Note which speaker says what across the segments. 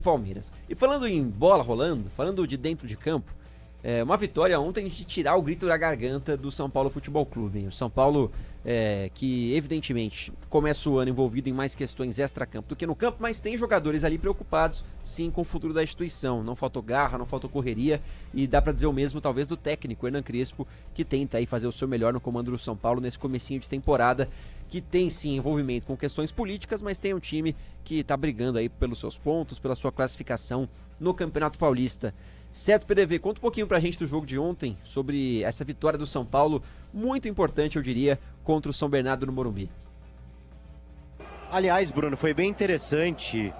Speaker 1: Palmeiras. E falando em bola rolando, falando de dentro de campo, uma vitória ontem de tirar o grito da garganta do São Paulo Futebol Clube. Hein? O São Paulo, que evidentemente começa o ano envolvido em mais questões extra-campo do que no campo, mas tem jogadores ali preocupados, sim, com o futuro da instituição. Não faltou garra, não faltou correria, e dá pra dizer o mesmo talvez do técnico, Hernan Crespo, que tenta aí fazer o seu melhor no comando do São Paulo nesse comecinho de temporada, que tem sim envolvimento com questões políticas, mas tem um time que tá brigando aí pelos seus pontos, pela sua classificação no Campeonato Paulista. Certo, PDV, conta um pouquinho pra gente do jogo de ontem, sobre essa vitória do São Paulo, muito importante, eu diria, contra o São Bernardo no Morumbi.
Speaker 2: Aliás, Bruno, foi bem interessante,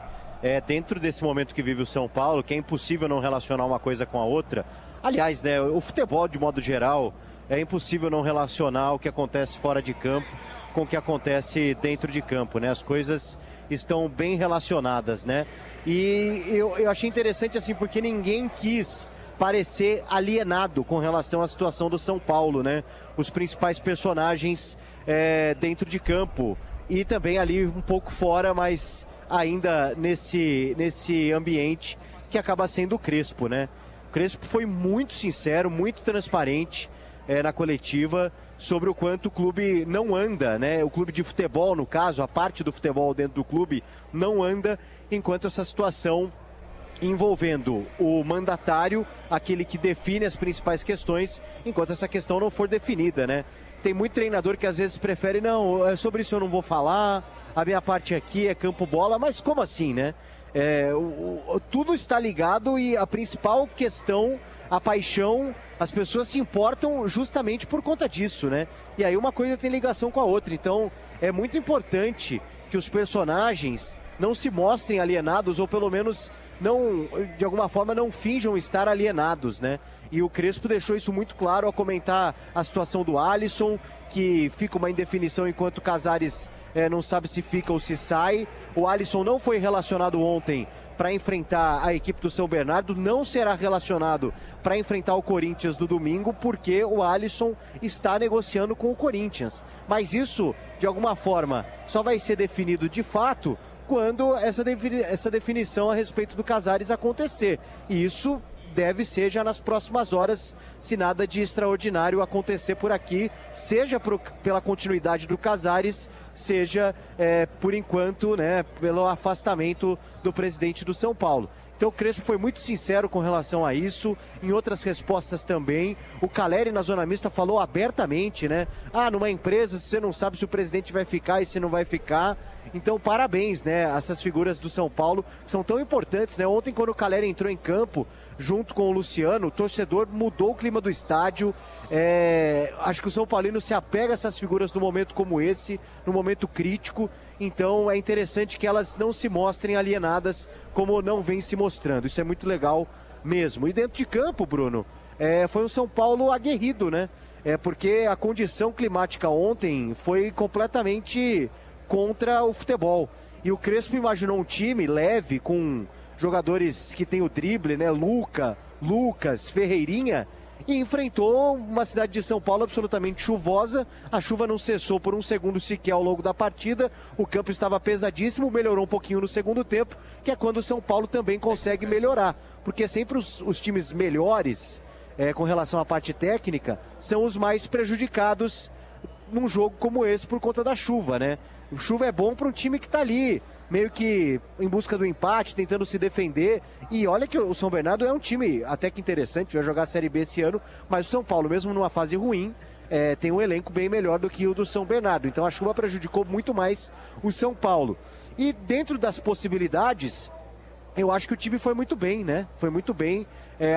Speaker 2: dentro desse momento que vive o São Paulo, que é impossível não relacionar uma coisa com a outra. Aliás, né, o futebol, de modo geral, é impossível não relacionar o que acontece fora de campo com o que acontece dentro de campo, né? As coisas estão bem relacionadas, né? E eu achei interessante assim, porque ninguém quis parecer alienado com relação à situação do São Paulo, né? Os principais personagens dentro de campo e também ali um pouco fora, mas ainda nesse ambiente que acaba sendo o Crespo, né? O Crespo foi muito sincero, muito transparente na coletiva sobre o quanto o clube não anda, né? O clube de futebol, no caso, a parte do futebol dentro do clube não anda enquanto essa situação envolvendo o mandatário, aquele que define as principais questões, enquanto essa questão não for definida, né? Tem muito treinador que às vezes prefere, não, sobre isso eu não vou falar, a minha parte aqui é campo-bola, mas como assim, né? Tudo está ligado e a principal questão, a paixão, as pessoas se importam justamente por conta disso, né? E aí uma coisa tem ligação com a outra, então é muito importante que os personagens não se mostrem alienados ou pelo menos não, de alguma forma, não finjam estar alienados, né? E o Crespo deixou isso muito claro ao comentar a situação do Alisson, que fica uma indefinição enquanto o Casares não sabe se fica ou se sai. O Alisson não foi relacionado ontem para enfrentar a equipe do São Bernardo, não será relacionado para enfrentar o Corinthians no domingo, porque o Alisson está negociando com o Corinthians. Mas isso, de alguma forma, só vai ser definido de fato quando essa definição a respeito do Casares acontecer. E isso deve ser já nas próximas horas, se nada de extraordinário acontecer por aqui, seja pela continuidade do Casares, seja por enquanto, né, pelo afastamento do presidente do São Paulo. Então o Crespo foi muito sincero com relação a isso, em outras respostas também. O Caleri na zona mista falou abertamente, né? Numa empresa você não sabe se o presidente vai ficar e se não vai ficar. Então parabéns, né? Essas figuras do São Paulo são tão importantes, né? Ontem quando o Caleri entrou em campo, junto com o Luciano, o torcedor mudou o clima do estádio. Acho que o São Paulino se apega a essas figuras num momento como esse, num momento crítico. Então é interessante que elas não se mostrem alienadas como não vem se mostrando. Isso é muito legal mesmo. E dentro de campo, Bruno, foi um São Paulo aguerrido, né? Porque a condição climática ontem foi completamente contra o futebol. E o Crespo imaginou um time leve, com jogadores que tem o drible, né? Lucas, Ferreirinha, e enfrentou uma cidade de São Paulo absolutamente chuvosa. A chuva não cessou por um segundo sequer ao longo da partida. O campo estava pesadíssimo, melhorou um pouquinho no segundo tempo, que é quando o São Paulo também consegue melhorar. Porque sempre os times melhores, com relação à parte técnica, são os mais prejudicados num jogo como esse por conta da chuva, né? Chuva é bom para um time que está ali, meio que em busca do empate, tentando se defender. E olha que o São Bernardo é um time até que interessante, vai jogar a Série B esse ano, mas o São Paulo, mesmo numa fase ruim, tem um elenco bem melhor do que o do São Bernardo. Então a chuva prejudicou muito mais o São Paulo. E dentro das possibilidades, eu acho que o time foi muito bem, né? Foi muito bem.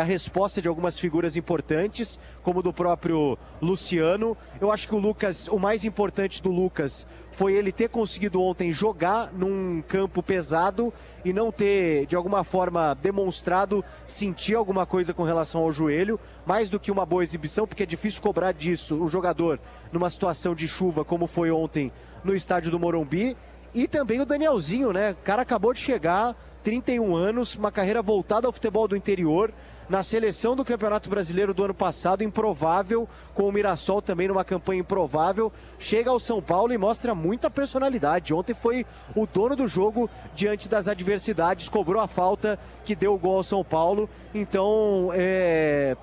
Speaker 2: A resposta de algumas figuras importantes, como do próprio Luciano. Eu acho que o mais importante do Lucas foi ele ter conseguido ontem jogar num campo pesado e não ter, de alguma forma, demonstrado sentir alguma coisa com relação ao joelho, mais do que uma boa exibição, porque é difícil cobrar disso o jogador numa situação de chuva como foi ontem no estádio do Morumbi. E também o Danielzinho, né? O cara acabou de chegar, 31 anos, uma carreira voltada ao futebol do interior, na seleção do Campeonato Brasileiro do ano passado, improvável, com o Mirassol também numa campanha improvável, chega ao São Paulo e mostra muita personalidade. Ontem foi o dono do jogo diante das adversidades, cobrou a falta que deu o gol ao São Paulo. Então,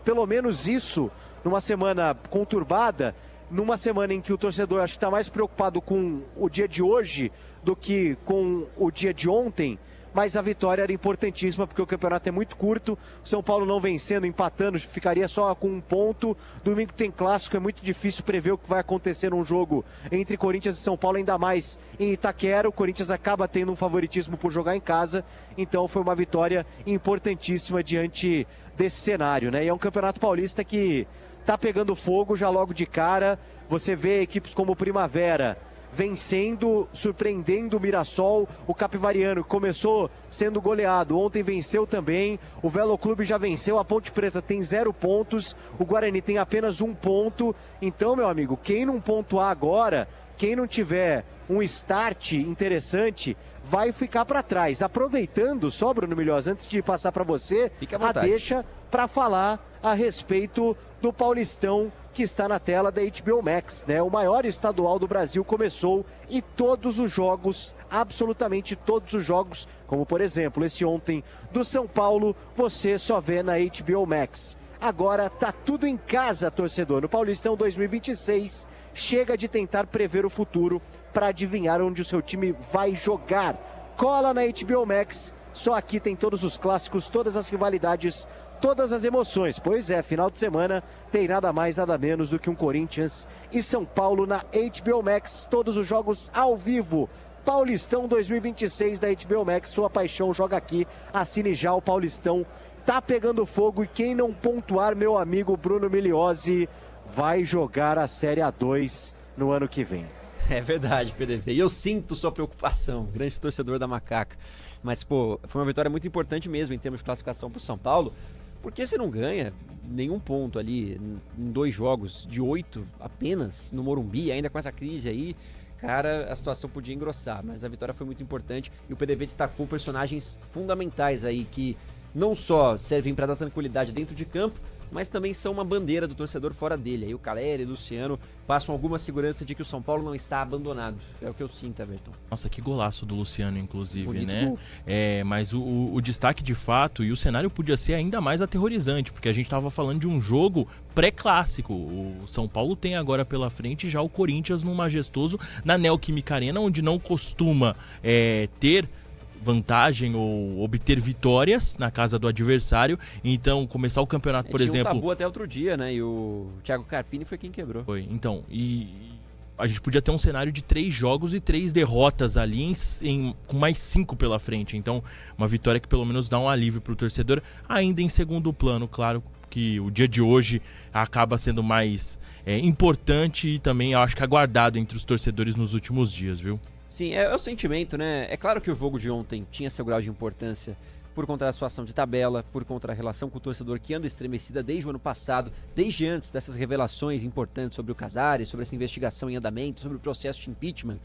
Speaker 2: pelo menos isso, numa semana conturbada, numa semana em que o torcedor acho que está mais preocupado com o dia de hoje do que com o dia de ontem, mas a vitória era importantíssima porque o campeonato é muito curto. O São Paulo não vencendo, empatando, ficaria só com 1 ponto. Domingo tem clássico, é muito difícil prever o que vai acontecer num jogo entre Corinthians e São Paulo, ainda mais em Itaquera. O Corinthians acaba tendo um favoritismo por jogar em casa, então foi uma vitória importantíssima diante desse cenário, né? E é um campeonato paulista que tá pegando fogo já logo de cara. Você vê equipes como o Primavera vencendo, surpreendendo o Mirassol, o Capivariano, que começou sendo goleado, ontem venceu também, o Velo Clube já venceu, a Ponte Preta tem 0 pontos, o Guarani tem apenas 1 ponto, então, meu amigo, quem não pontuar agora, quem não tiver um start interessante, vai ficar para trás. Aproveitando, só, Bruno Milhões, antes de passar para você, a deixa para falar a respeito do Paulistão, que está na tela da HBO Max, né? O maior estadual do Brasil começou e todos os jogos, absolutamente todos os jogos, como por exemplo esse ontem do São Paulo, você só vê na HBO Max. Agora tá tudo em casa, torcedor. No Paulistão 2026, chega de tentar prever o futuro para adivinhar onde o seu time vai jogar. Cola na HBO Max, só aqui tem todos os clássicos, todas as rivalidades, todas as emoções. Pois é, final de semana tem nada mais, nada menos do que um Corinthians e São Paulo na HBO Max. Todos os jogos ao vivo. Paulistão 2026 da HBO Max. Sua paixão joga aqui. Assine já, o Paulistão tá pegando fogo. E quem não pontuar, meu amigo Bruno Miliozzi, vai jogar a Série A2 no ano que vem.
Speaker 1: É verdade, PDV. E eu sinto sua preocupação, grande torcedor da Macaca. Mas, pô, foi uma vitória muito importante mesmo em termos de classificação pro São Paulo. Porque você não ganha nenhum ponto ali em 2 jogos de 8 apenas no Morumbi, ainda com essa crise aí, cara, a situação podia engrossar, mas a vitória foi muito importante e o PDV destacou personagens fundamentais aí que não só servem para dar tranquilidade dentro de campo, mas também são uma bandeira do torcedor fora dele. Aí o Caleri e o Luciano passam alguma segurança de que o São Paulo não está abandonado. É o que eu sinto, Everton.
Speaker 3: Nossa, que golaço do Luciano, inclusive,
Speaker 1: bonito,
Speaker 3: né?
Speaker 1: Gol.
Speaker 3: Mas o destaque de fato e o cenário podia ser ainda mais aterrorizante, porque a gente estava falando de um jogo pré-clássico. O São Paulo tem agora pela frente já o Corinthians no majestoso, na Neoquímica Arena, onde não costuma ter vantagem ou obter vitórias na casa do adversário. Então, começar o campeonato, por exemplo...
Speaker 1: Tinha um tabu até outro dia, né? E o Thiago Carpini foi quem quebrou.
Speaker 3: Foi, então, e a gente podia ter um cenário de 3 jogos e 3 derrotas ali, com mais 5 pela frente. Então, uma vitória que pelo menos dá um alívio pro torcedor, ainda em segundo plano, claro que o dia de hoje acaba sendo mais importante e também, eu acho que aguardado entre os torcedores nos últimos dias, viu?
Speaker 1: Sim, é o sentimento, né? É claro que o jogo de ontem tinha seu grau de importância por conta da situação de tabela, por conta da relação com o torcedor que anda estremecida desde o ano passado, desde antes dessas revelações importantes sobre o Casares, sobre essa investigação em andamento, sobre o processo de impeachment.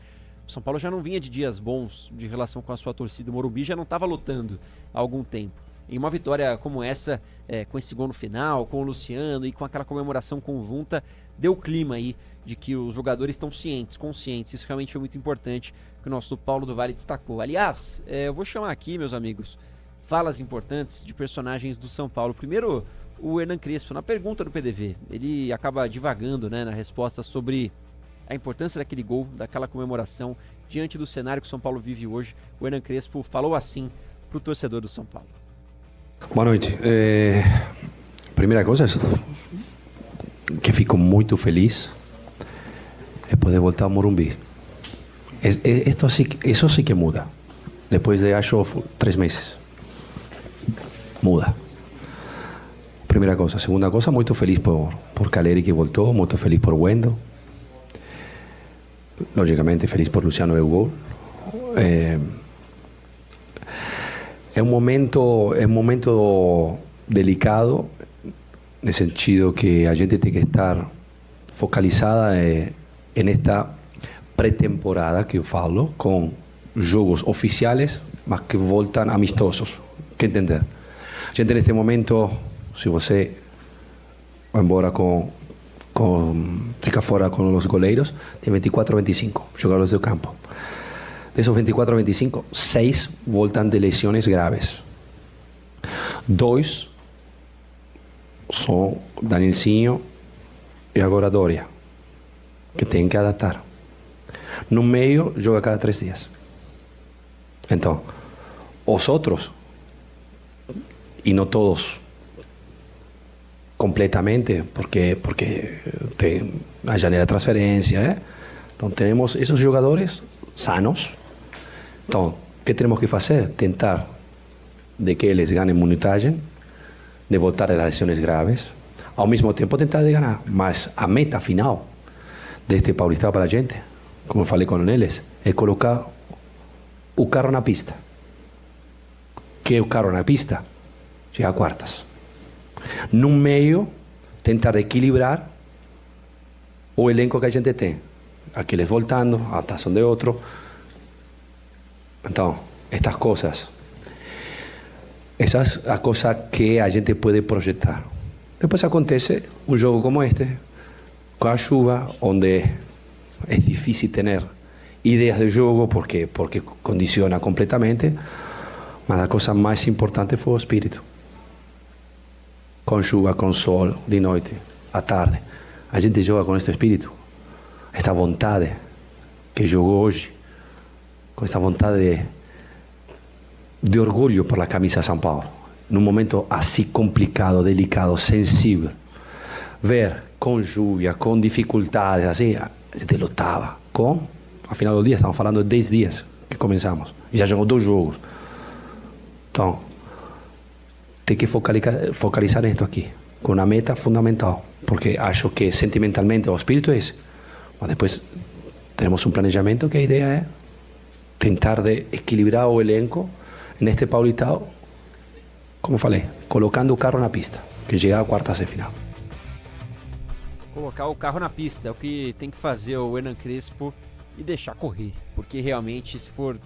Speaker 1: O São Paulo já não vinha de dias bons de relação com a sua torcida. O Morumbi já não estava lotando há algum tempo. E uma vitória como essa, com esse gol no final, com o Luciano e com aquela comemoração conjunta, deu clima aí de que os jogadores estão cientes, conscientes. Isso realmente foi muito importante, que o nosso Paulo do Vale destacou. Aliás, eu vou chamar aqui, meus amigos, falas importantes de personagens do São Paulo. Primeiro, o Hernan Crespo, na pergunta do PDV. Ele acaba divagando, né, na resposta sobre a importância daquele gol, daquela comemoração, diante do cenário que o São Paulo vive hoje. O Hernan Crespo falou assim para o torcedor do São Paulo.
Speaker 4: Boa noite. Primeira coisa que fico muito feliz é poder voltar ao Morumbi. Isso sí que muda. Depois de, acho, 3 meses. Muda. Primeira coisa. Segunda coisa, muito feliz por Caleri que voltou, muito feliz por Wendel. Logicamente feliz por Luciano e o gol. É um momento delicado, no sentido que a gente tem que estar focalizada nesta pré-temporada que eu falo, com jogos oficiais, mas que voltam amistosos. Que entender? A gente neste momento, se você vai embora fica fora com os goleiros, tem 24 ou 25 jogadores do campo. Desses 24 ou 25, 6 voltam de lesões graves. 2 são Danielzinho e agora Doria, que tem que adaptar. No meio, joga cada 3 dias. Então, os outros, e não todos completamente, porque tem a janela de transferência, Então, temos esses jogadores sanos. Então, o que temos que fazer? Tentar de que eles ganhem minutagem, de voltar das lesões graves, ao mesmo tempo tentar de ganhar. Mas a meta final deste Paulistão para a gente, como eu falei com eles, é colocar o carro na pista. Que o carro na pista chega a quartas. No meio, tentar equilibrar o elenco que a gente tem. Aqueles voltando, a adaptação de outro. Então, estas coisas, essa é a coisa que a gente pode projetar. Depois acontece um jogo como este, com a chuva, onde é difícil ter ideias de jogo, porque condiciona completamente, mas a coisa mais importante foi o espírito. Com chuva, com sol, de noite, à tarde. A gente joga com este espírito, esta vontade que jogou hoje, com esta vontade de orgulho por la camisa de São Paulo, num momento assim complicado, delicado, sensível. Ver com lluvia, com dificuldades, assim, a gente lutava. Ao final do dia, estamos falando de 10 dias que começamos, e já jogou 2 jogos. Então, tem que focalizar nisso aqui, com uma meta fundamental, porque acho que sentimentalmente o espírito é esse. Mas depois temos um planejamento que a ideia é tentar de equilibrar o elenco neste Paulistão, como falei, colocando o carro na pista, que chegar a quartas de final.
Speaker 1: Colocar o carro na pista é o que tem que fazer o Hernan Crespo e deixar correr, porque realmente, se for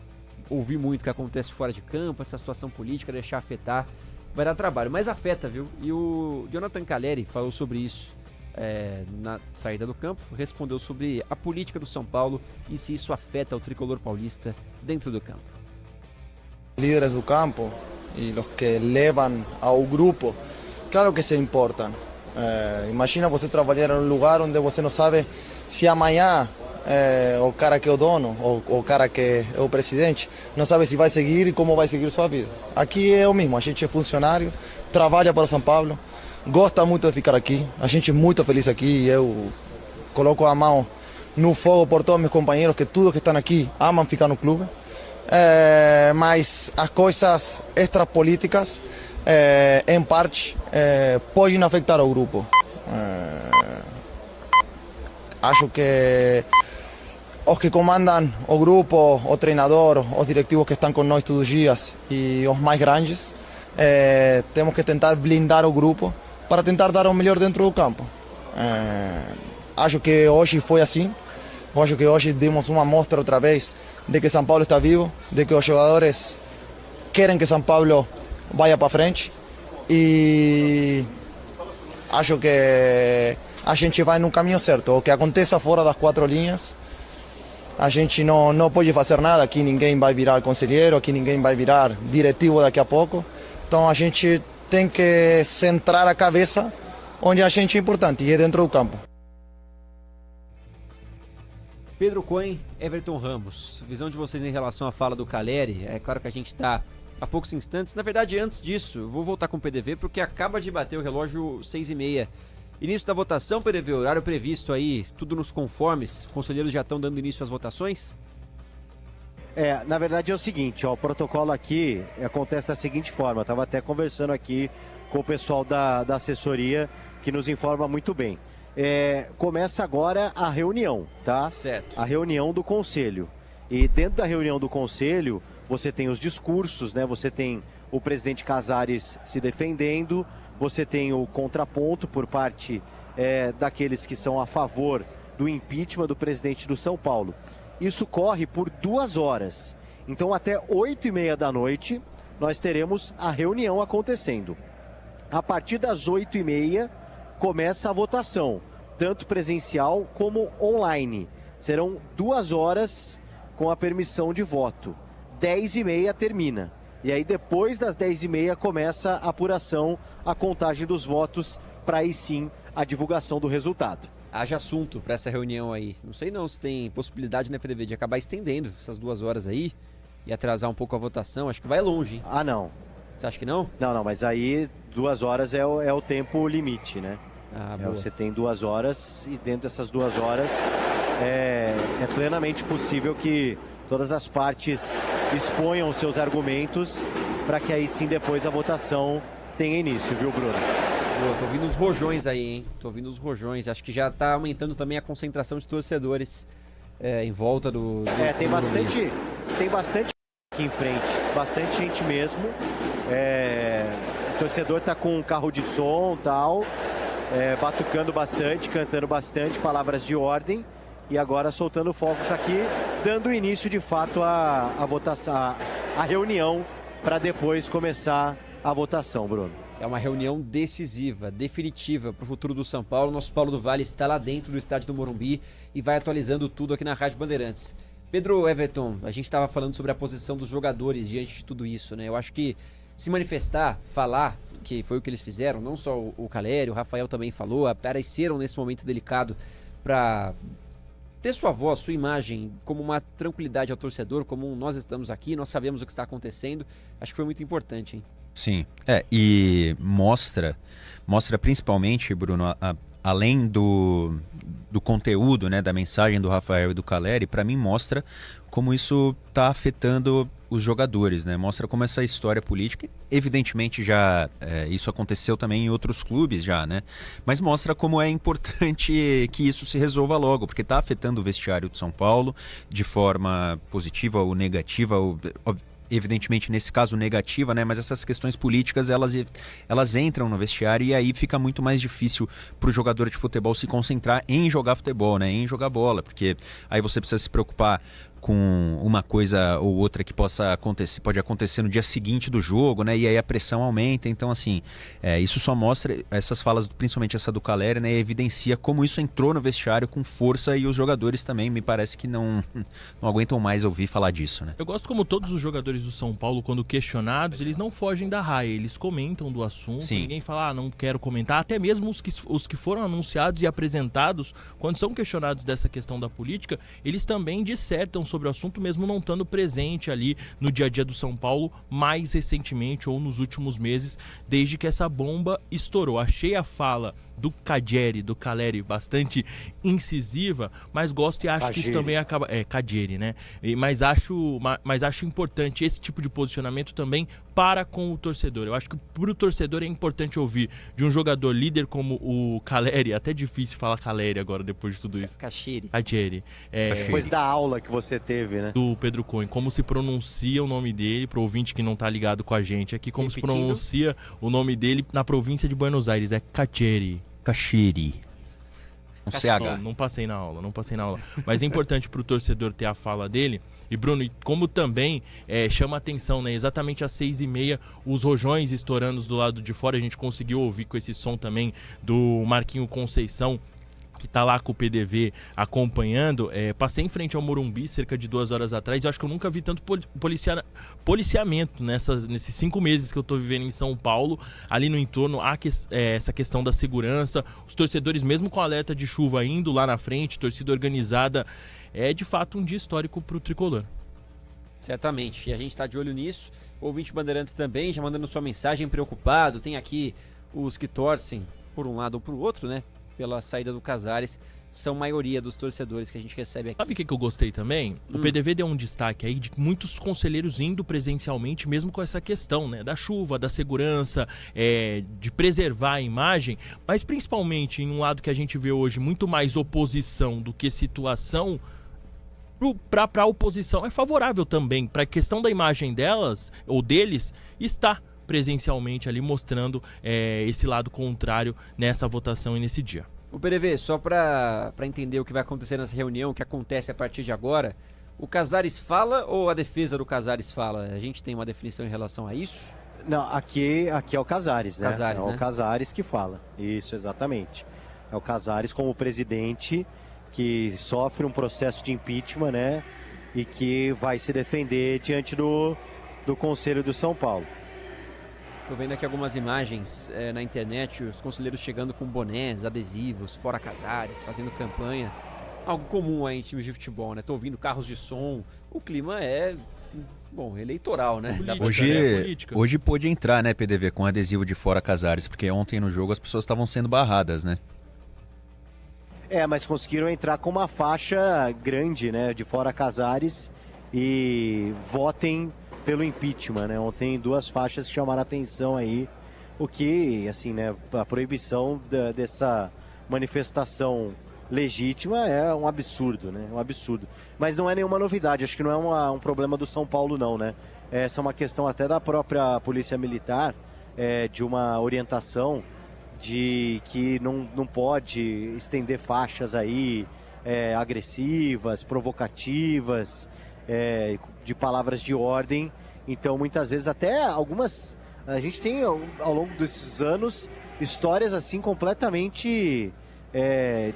Speaker 1: ouvir muito o que acontece fora de campo, essa situação política, deixar afetar, vai dar trabalho, mas afeta, viu? E o Jonathan Calleri falou sobre isso na saída do campo, respondeu sobre a política do São Paulo e se isso afeta o tricolor paulista dentro do campo.
Speaker 5: Líderes do campo e os que levam ao grupo, claro que se importam. Imagina você trabalhar em um lugar onde você não sabe se amanhã o cara que é o dono, ou o cara que é o presidente, não sabe se vai seguir e como vai seguir sua vida. Aqui é o mesmo, a gente é funcionário, trabalha para o São Paulo, gosta muito de ficar aqui, a gente é muito feliz aqui, eu coloco a mão no fogo por todos meus companheiros, que todos que estão aqui amam ficar no clube, mas as coisas extrapolíticas, em parte, podem afetar o grupo. Acho que os que comandam o grupo, o treinador, os directivos que estão conosco todos os dias e os mais grandes, temos que tentar blindar o grupo para tentar dar o melhor dentro do campo. Acho que hoje foi assim. Acho que hoje demos uma mostra outra vez de que São Paulo está vivo, de que os jogadores querem que São Paulo vá para frente, e acho que a gente vai no caminho certo. O que aconteça fora das 4 linhas, a gente não pode fazer nada. Aqui ninguém vai virar conselheiro, aqui ninguém vai virar diretivo daqui a pouco. Então a gente tem que centrar a cabeça onde a gente é importante, e é dentro do campo.
Speaker 1: Pedro Cohen, Everton Ramos, visão de vocês em relação à fala do Calleri. É claro que a gente está há poucos instantes, na verdade antes disso, vou voltar com o PDV porque acaba de bater o relógio 6h30. Início da votação, PDV, horário previsto aí, tudo nos conformes, os conselheiros já estão dando início às votações?
Speaker 2: Na verdade é o seguinte, o protocolo aqui acontece da seguinte forma, eu estava até conversando aqui com o pessoal da assessoria, que nos informa muito bem. Começa agora a reunião, tá?
Speaker 1: Certo.
Speaker 2: A reunião do conselho. E dentro da reunião do conselho, você tem os discursos, né? Você tem o presidente Casares se defendendo, você tem o contraponto por parte daqueles que são a favor do impeachment do presidente do São Paulo. Isso corre por 2 horas. Então até 8h30 da noite nós teremos a reunião acontecendo. A partir das 8h30 começa a votação, tanto presencial como online. Serão 2 horas com a permissão de voto. 10h30 termina. E aí depois das 10h30 começa a apuração, a contagem dos votos, para aí sim a divulgação do resultado.
Speaker 1: Haja assunto para essa reunião aí. Não sei não se tem possibilidade, né, PDV, de acabar estendendo essas 2 horas aí e atrasar um pouco a votação. Acho que vai longe, hein?
Speaker 2: Ah, não.
Speaker 1: Você acha que não?
Speaker 2: Não, mas aí 2 horas é o tempo limite, né?
Speaker 1: Boa.
Speaker 2: Você tem 2 horas e dentro dessas 2 horas é plenamente possível que todas as partes exponham seus argumentos para que aí sim depois a votação tenha início, viu, Bruno?
Speaker 1: Boa, tô ouvindo os rojões aí, hein? Tô ouvindo os rojões. Acho que já tá aumentando também a concentração de torcedores em volta do
Speaker 2: tem bastante aqui em frente, bastante gente mesmo. O torcedor tá com um carro de som e tal, batucando bastante, cantando bastante, palavras de ordem, e agora soltando fogos aqui, dando início de fato a votação, a reunião, para depois começar a votação, Bruno.
Speaker 1: É uma reunião decisiva, definitiva para o futuro do São Paulo. Nosso Paulo do Vale está lá dentro do estádio do Morumbi e vai atualizando tudo aqui na Rádio Bandeirantes. Pedro, Everton, a gente estava falando sobre a posição dos jogadores diante de tudo isso, né? Eu acho que se manifestar, falar, que foi o que eles fizeram, não só o Caleri, o Rafael também falou, apareceram nesse momento delicado para ter sua voz, sua imagem como uma tranquilidade ao torcedor, como nós estamos aqui, nós sabemos o que está acontecendo. Acho que foi muito importante, hein?
Speaker 6: Sim, e mostra principalmente, Bruno, além do conteúdo, né, da mensagem do Rafael e do Caleri, para mim mostra como isso está afetando os jogadores, né? Mostra como essa história política, evidentemente já isso aconteceu também em outros clubes já, né? Mas mostra como é importante que isso se resolva logo, porque está afetando o vestiário de São Paulo de forma positiva ou negativa, evidentemente nesse caso negativa, né? Mas essas questões políticas elas entram no vestiário e aí fica muito mais difícil para o jogador de futebol se concentrar em jogar futebol, né? Em jogar bola, porque aí você precisa se preocupar com uma coisa ou outra que pode acontecer no dia seguinte do jogo, né? E aí a pressão aumenta. Então, assim, isso só mostra, essas falas, principalmente essa do Caleri, né? Evidencia como isso entrou no vestiário com força e os jogadores também, me parece que não aguentam mais ouvir falar disso, né?
Speaker 3: Eu gosto como todos os jogadores do São Paulo, quando questionados, eles não fogem da raia, eles comentam do assunto. Sim. Ninguém fala, não quero comentar. Até mesmo os que foram anunciados e apresentados, quando são questionados dessa questão da política, eles também dissertam sobre o assunto, mesmo não estando presente ali no dia a dia do São Paulo mais recentemente ou nos últimos meses, desde que essa bomba estourou. Achei a fala do Caleri bastante incisiva, mas gosto e acho que isso também acaba... Cadieri, né? Mas acho importante esse tipo de posicionamento também para com o torcedor. Eu acho que para o torcedor é importante ouvir de um jogador líder como o Caleri, até difícil falar Caleri agora depois de tudo isso. Cadieri.
Speaker 2: Depois da aula que você teve, né?
Speaker 3: Do Pedro Cunha, como se pronuncia o nome dele, pro ouvinte que não tá ligado com a gente aqui, como se pronuncia o nome dele na província de Buenos Aires, é Cadieri.
Speaker 6: Um CH.
Speaker 3: Não passei na aula. Mas é importante pro torcedor ter a fala dele. E Bruno, como também chama atenção, né? Exatamente às 6h30, os rojões estourando do lado de fora. A gente conseguiu ouvir com esse som também do Marquinho Conceição, que tá lá com o PDV acompanhando. Passei em frente ao Morumbi cerca de 2 horas atrás e eu acho que eu nunca vi tanto policiamento nesses 5 meses que eu tô vivendo em São Paulo. Ali no entorno há essa questão da segurança, os torcedores mesmo com alerta de chuva indo lá na frente, torcida organizada. É de fato um dia histórico pro tricolor.
Speaker 1: Certamente, e a gente tá de olho nisso. O ouvinte Bandeirantes também, já mandando sua mensagem preocupado. Tem aqui os que torcem por um lado ou pro outro, né? Pela saída do Casares, são maioria dos torcedores que a gente recebe aqui.
Speaker 3: Sabe o que eu gostei também? O PDV deu um destaque aí de muitos conselheiros indo presencialmente, mesmo com essa questão, né, da chuva, da segurança, de preservar a imagem, mas principalmente em um lado que a gente vê hoje muito mais oposição do que situação. Para a oposição é favorável também, para a questão da imagem delas ou deles está presencialmente ali mostrando esse lado contrário nessa votação e nesse dia.
Speaker 1: O PDV, só para entender o que vai acontecer nessa reunião, que acontece a partir de agora, O Casares fala ou a defesa do Casares fala? A gente tem uma definição em relação a isso?
Speaker 2: Não, aqui é o Casares, né?
Speaker 1: Casares,
Speaker 2: é
Speaker 1: né?
Speaker 2: o Casares que fala. Isso, exatamente. É o Casares como presidente que sofre um processo de impeachment, né? E que vai se defender diante do Conselho do São Paulo.
Speaker 1: Tô vendo aqui algumas imagens na internet, os conselheiros chegando com bonés, adesivos, fora Casares, fazendo campanha. Algo comum aí em times de futebol, né? Tô ouvindo carros de som. O clima é, bom, eleitoral, né?
Speaker 3: Política.
Speaker 6: Hoje pôde entrar, né, PDV, com adesivo de fora Casares, porque ontem no jogo as pessoas estavam sendo barradas, né?
Speaker 2: Mas conseguiram entrar com uma faixa grande, né? De fora Casares e votem pelo impeachment, né? Ontem 2 faixas que chamaram a atenção aí, o que, assim, né? A proibição dessa manifestação legítima é um absurdo, né? Um absurdo. Mas não é nenhuma novidade, acho que não é um problema do São Paulo, não, né? Essa é uma questão até da própria Polícia Militar, de uma orientação de que não pode estender faixas aí agressivas, provocativas, de palavras de ordem. Então, muitas vezes, até algumas... A gente tem, ao longo desses anos, histórias assim completamente...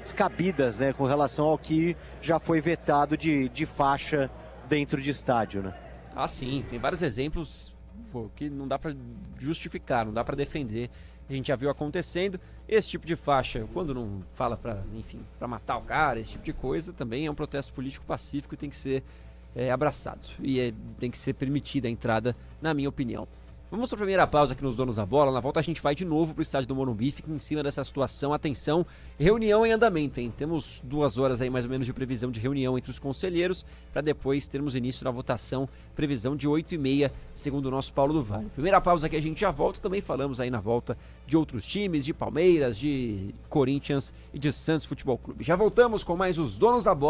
Speaker 2: descabidas, né, com relação ao que já foi vetado de faixa dentro de estádio, né?
Speaker 1: Ah, sim, tem vários exemplos que não dá pra justificar, não dá pra defender. A gente já viu acontecendo. Esse tipo de faixa, quando não fala pra, enfim, pra matar o cara, esse tipo de coisa, também é um protesto político pacífico e tem que ser abraçado. E tem que ser permitida a entrada, na minha opinião. Vamos para a primeira pausa aqui nos Donos da Bola. Na volta a gente vai de novo para o estádio do Morumbi, fica em cima dessa situação. Atenção, reunião em andamento, hein? Temos 2 horas aí mais ou menos de previsão de reunião entre os conselheiros, para depois termos início da votação, previsão de 8h30, segundo o nosso Paulo do Vale. Primeira pausa que a gente já volta, também falamos aí na volta de outros times, de Palmeiras, de Corinthians e de Santos Futebol Clube. Já voltamos com mais os Donos da Bola.